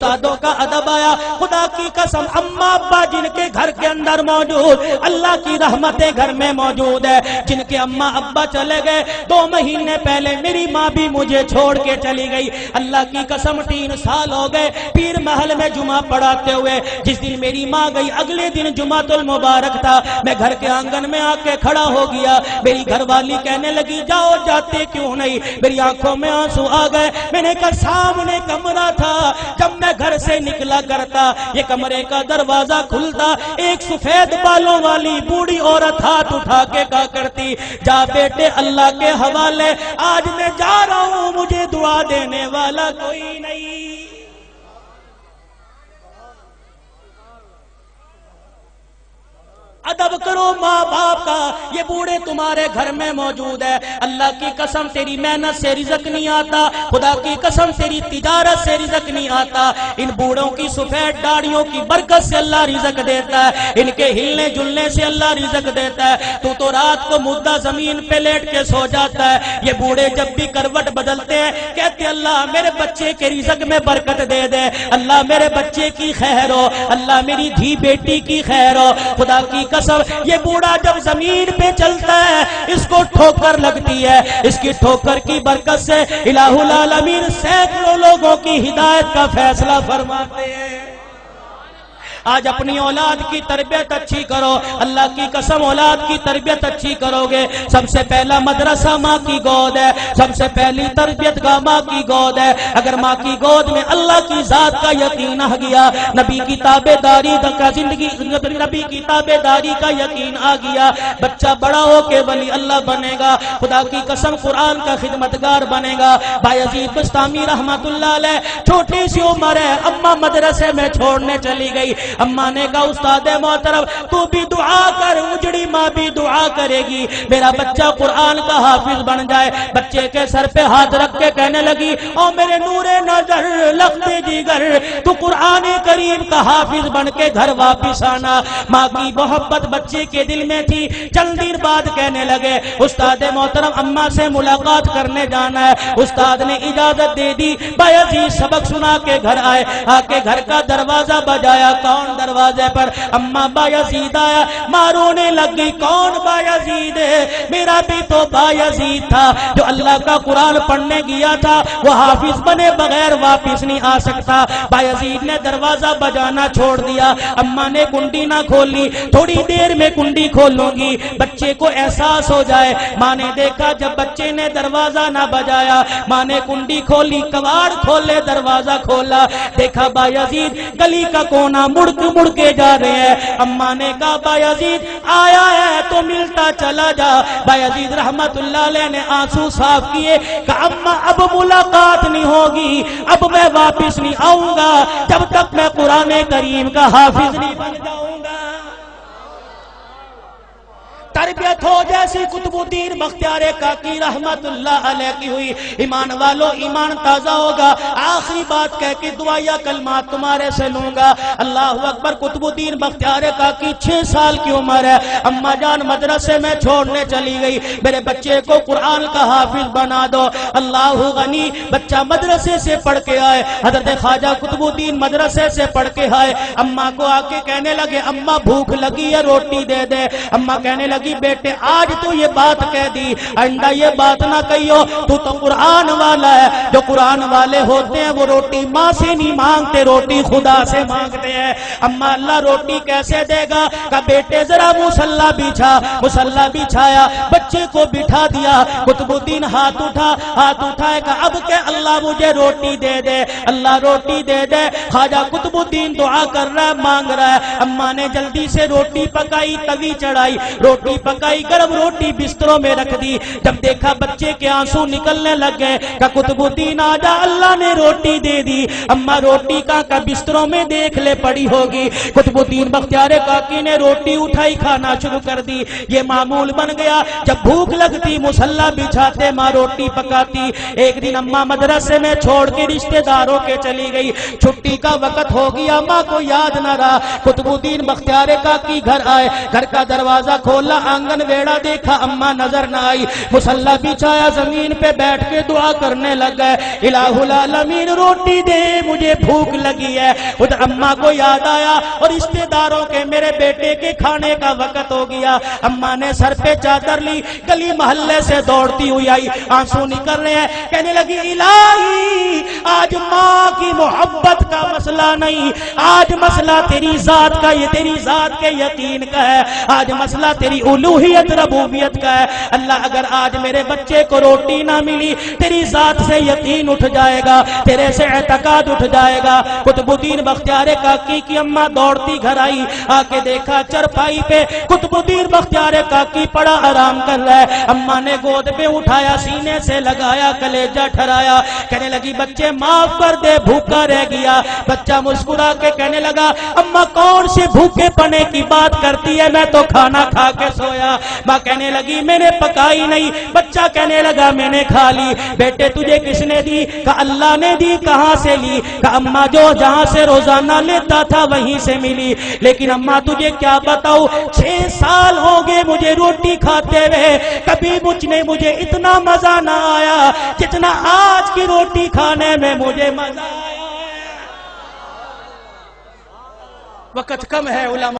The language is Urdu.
استادوں کا ادب آیا. خدا کی قسم اماں ابا جن کے گھر کے اندر موجود, اللہ کی رحمتیں گھر میں موجود ہے. جن کے اماں ابا چلے گئے 2 مہینے پہلے میری ماں بھی مجھے چھوڑ کے چلی گئی. اللہ کی قسم 3 سال ہو گئے پیر محل میں جمعہ پڑھاتے ہوئے. جس دن میری ماں گئی اگلے دن جمعۃ المبارک تھا. میں گھر کے آنگن میں آ کے کھڑا ہو گیا. میری گھر والی کہنے لگی جاؤ جاتے کیوں نہیں. میری آنکھوں میں آنسو آ گئے. میں نے کہا سامنے کمرہ تھا, جب میں گھر سے نکلا کرتا یہ کمرے کا دروازہ کھلتا, ایک سفید بالوں والی بوڑھی عورت ہاتھ اٹھا کے کہا کرتی جا بیٹے اللہ کے حوالے, آج میں جا رہا ہوں مجھے دعا دینے والا کوئی نہیں. ادب کرو ماں باپ کا. یہ بوڑھے تمہارے گھر میں موجود ہے. اللہ کی قسم تیری محنت سے رزق نہیں آتا, خدا کی قسم تیری تجارت سے رزق نہیں آتا. ان بوڑھوں کی سفید داڑھیوں کی برکت سے اللہ رزق دیتا ہے, ان کے ہلنے جلنے سے اللہ رزق دیتا ہے. تو رات کو مردہ زمین پہ لیٹ کے سو جاتا ہے. یہ بوڑھے جب بھی کروٹ بدلتے ہیں کہتے اللہ میرے بچے کے رزق میں برکت دے دے, اللہ میرے بچے کی خیر ہو, اللہ میری دھی بیٹی کی خیر ہو. خدا کی قسم یہ بوڑھا جب زمین پہ چلتا ہے اس کو ٹھوکر لگتی ہے. اس کی ٹھوکر کی برکت سے الہ العالمین سینکڑوں لوگوں کی ہدایت کا فیصلہ فرماتے ہیں. آج اپنی اولاد کی تربیت اچھی کرو. اللہ کی قسم اولاد کی تربیت اچھی کرو گے. سب سے پہلا مدرسہ ماں کی گود ہے, سب سے پہلی تربیت گاہ ماں کی گود ہے. اگر ماں کی گود میں اللہ کی ذات کا یقین آ گیا, نبی کی تابع داری کا زندگی, نبی کی تابع داری کا یقین آ گیا, بچہ بڑا ہو کے ولی اللہ بنے گا. خدا کی قسم قرآن کا خدمتگار بنے گا. بایزید بستامی رحمت اللہ علیہ چھوٹی سی عمر ہے, اماں مدرسے میں چھوڑنے چلی گئی. اماں نے کہا استاد محترم تو بھی دعا کر, اجڑی ماں بھی دعا کرے گی میرا بچہ قرآن کا حافظ بن جائے. بچے کے سر پہ ہاتھ رکھ کے کہنے لگی او میرے نور نظر لختے جگر تو قرآن کریم کا حافظ بن کے گھر واپس آنا. ماں کی محبت بچے کے دل میں تھی. چند دن بعد کہنے لگے استاد محترم اماں سے ملاقات کرنے جانا ہے. استاد نے اجازت دے دی. بایزید سبق سنا کے گھر آئے. آ کے گھر کا دروازہ بجایا. کون دروازے پر؟ اماں بایزید آیا. مارونے لگی کون بایزید ہے؟ میرا بھی تو بایزید تھا جو اللہ کا قرآن پڑھنے گیا تھا, وہ حافظ بنے بغیر واپس نہیں آ سکتا. بایزید نے دروازہ بجانا چھوڑ دیا. اماں نے کنڈی نہ کھولی, تھوڑی دیر میں کنڈی کھولوں گی بچے کو احساس ہو جائے. ماں نے دیکھا جب بچے نے دروازہ نہ بجایا, ماں نے کنڈی کھولی, کواڑ کھولے, دروازہ کھولا, دیکھا بایزید گلی کا کونا مڑ کے جا رہے ہیں. اماں نے کہا بایزید آیا ہے تو ملتا چلا جا. بایزید رحمت اللہ علیہ نے آنسو صاف کیے. کہا اماں اب ملاقات نہیں ہوگی, اب میں واپس نہیں آؤں گا جب تک میں قرآن کریم کا حافظ نہیں بن جاؤں گا. تربیت ہو جیسی قطب الدین بختیار کاکی رحمت اللہ علیہ کی ہوئی. ایمان والو ایمان تازہ ہوگا. آخری بات کہہ کے دعائیا کلمات تمہارے سے لوں گا. اللہ اکبر. قطب الدین بختیار کاکی 6 سال کی عمر ہے. اماں جان مدرسے میں چھوڑنے چلی گئی, میرے بچے کو قرآن کا حافظ بنا دو. اللہ غنی بچہ مدرسے سے پڑھ کے آئے. حضرت خواجہ قطب الدین مدرسے سے پڑھ کے آئے. اماں کو آ کے کہنے لگے اماں بھوک لگی ہے روٹی دے دے. اماں کہنے لگی بیٹے آج تو یہ بات کہہ دی, آئندہ یہ بات نہ کہیو, تو قرآن والا ہے. جو قرآن والے ہوتے ہیں وہ روٹی ماں سے نہیں مانگتے, روٹی خدا سے مانگتے ہیں. اما اللہ روٹی کیسے دے گا؟ کہ بیٹے ذرا مصلی بچھا. مصلی بچھایا, بچے کو بٹھا دیا. قطب الدین ہاتھ اٹھائے کہ اب کہ اللہ مجھے روٹی دے دے, اللہ روٹی دے دے. خواجہ قطب الدین دعا کر رہا ہے, مانگ رہا ہے. اما نے جلدی سے روٹی پکائی, توی چڑھائی, روٹی پکائی, گرم روٹی بستروں میں رکھ دی. جب دیکھا بچے کے آنسو نکلنے لگ گئے کہ قطب الدین آجا اللہ نے روٹی دے دی. اما روٹی کا بستروں میں دیکھ لے پڑی ہوگی. قطب الدین بختیار کاکی نے روٹی اٹھائی, کھانا شروع کر دی. یہ معمول بن گیا, جب بھوک لگتی مصلی بچھاتے, ماں روٹی پکاتی. ایک دن اما مدرسے میں چھوڑ کے رشتہ داروں کے چلی گئی. چھٹی کا وقت ہو گیا, ماں کو یاد نہ رہا. قطب الدین بختیار کاکی گھر آئے, گھر کا دروازہ کھولا, آنگن ویڑا دیکھا، اما نظر نہ آئی، مصلی بچھایا، زمین پہ بیٹھ کے دعا کرنے لگ گئے، الہ العالمین روٹی دے مجھے بھوک لگی ہے۔ ادھر اما کو یاد آیا اور رشتے داروں کے میرے بیٹے کے کھانے کا وقت ہو گیا۔ اما نے سر پہ چادر لی، گلی محلے سے دوڑتی ہوئی آئی، آنسو نکل رہے ہیں، کہنے لگی الہی آج ماں کی محبت کا مسئلہ نہیں، آج مسئلہ تیری ذات کا، یہ تیری ذات کے یقین کا ہے، آج مسئلہ تیری الوہیت ربوبیت کا ہے۔ اللہ اگر آج میرے بچے کو روٹی نہ ملی، تیری ذات سے یقین اٹھ جائے گا، تیرے سے اعتقاد اٹھ جائے گا۔ قطب الدین بختیار کاکی کی اماں دوڑتی گھر آئی، آ کے دیکھا چرپائی پہ قطب الدین بختیار کاکی پڑا آرام کر رہا ہے۔ اماں نے گود پہ اٹھایا، سینے سے لگایا، کلیجہ ٹھرایا، کہنے لگی بچے معاف کر دے، بھوکا رہ گیا۔ بچہ مسکرا کے کہنے لگا اماں کون سے بھوکے پنے کی بات کرتی ہے، میں تو کھانا کھا کے سویا۔ ماں کہنے لگی میں نے پکائی نہیں، بچہ کہنے لگا میں نے کھا لی۔ بیٹے تجھے کس نے دی؟ کہا اللہ نے دی۔ کہاں سے لی؟ کہا اماں جو جہاں سے روزانہ لیتا تھا وہیں سے ملی۔ لیکن اماں تجھے کیا بتاؤ، 6 سال ہو گئے مجھے روٹی کھاتے ہوئے، کبھی مجھے اتنا مزہ نہ آیا جتنا آج کی روٹی کھانے میں مجھے مزہ آیا ہے۔ وقت کم ہے علماء